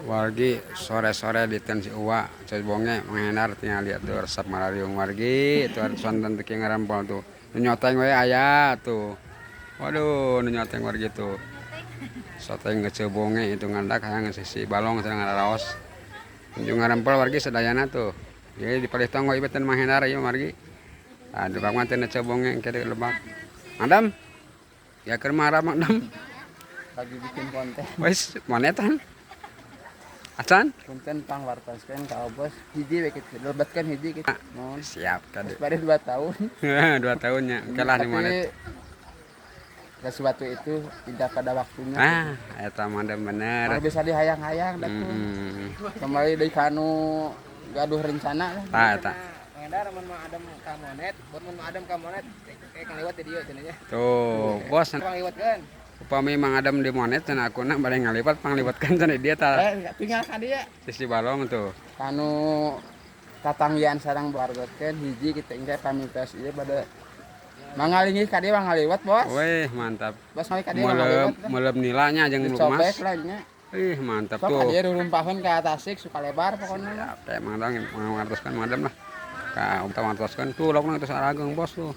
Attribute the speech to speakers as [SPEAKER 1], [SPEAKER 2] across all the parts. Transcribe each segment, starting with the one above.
[SPEAKER 1] Wargi sore-sore di tensi uwa coy bonge menghindar tinggal lihat tuh resep malariung wargi itu sonten teki ngarampol tuh nyoteng we aya tuh waduh nyoteng wargi tuh soteng ngece bonge itu ngandak hayang sisi balong sedang ngaraos kunjung ngarampol wargi sedayana tuh jadi di palih tonggo ibeten menghindar ieu wargi aduh bang mah teu ngece bonge kede lebak madam ya keur marah madam
[SPEAKER 2] lagi bikin konten
[SPEAKER 1] wes monetan acan
[SPEAKER 2] konten pangwartoskeun ka bos hiji we kitu lebatkan hiji kitu mohon
[SPEAKER 1] siap kade
[SPEAKER 2] bari 2 tahun
[SPEAKER 1] 2 tahunnya kalah di monet
[SPEAKER 2] sesuatu itu tidak pada waktunya
[SPEAKER 1] eta mah bener
[SPEAKER 2] kalau bisa dihayang-hayang datu kembali dari kanu gaduh rencana lah
[SPEAKER 1] eta
[SPEAKER 2] mengendar mun mah adem ka monet mun adem ka monet kayak kaliwat di dieu cenah nya
[SPEAKER 1] tuh bos
[SPEAKER 2] kaliwatkeun
[SPEAKER 1] upami mang adem di monet cenah akuna bade ngaliwat pangliwatkeun cenah dia tah
[SPEAKER 2] tinggal ka dieu
[SPEAKER 1] sisi balong tuh
[SPEAKER 2] kanu tatanggian sareng buargotkeun hiji kita engke pamitos ieu pada mangalingih ka dieu ngaliwat bos
[SPEAKER 1] weh mantap
[SPEAKER 2] bos ngali ka dieu ngaliwat
[SPEAKER 1] meleb nilanya jeung
[SPEAKER 2] cobek
[SPEAKER 1] lumas
[SPEAKER 2] lah nya
[SPEAKER 1] mantap
[SPEAKER 2] sok
[SPEAKER 1] tuh
[SPEAKER 2] ka dieu rumpaheun ka Tasik suka lebar pokona
[SPEAKER 1] kayak mang dong ngartoskeun madem lah ka utama ngartoskeun tuh laukna geus sarageng bos tuh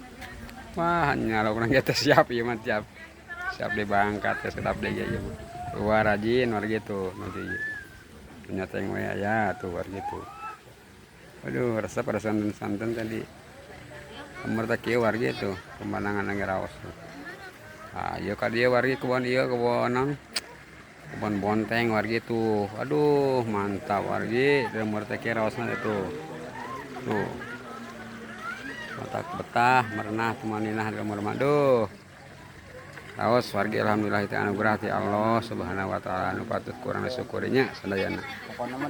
[SPEAKER 1] wah nya laukna geus siap ieu mah siap dibangkat ya sedap deh ieu mah luar rajin wargi tuh nanti nyateng we aya tuh wargi tuh waduh resep pada santen tadi umur tak kieu wargi tuh pemandangan nang raos tuh ieu ka dieu wargi kebon kebon bonteng wargi tuh aduh mantap wargi umur tak kieu raosna tuh matak betah merenah tumaninah di umur maduh raos wargi alhamdulillah itu anugerah ti Allah subhanahu wa ta'ala anu patut kurang disyukurinya sadayana
[SPEAKER 2] pokona mah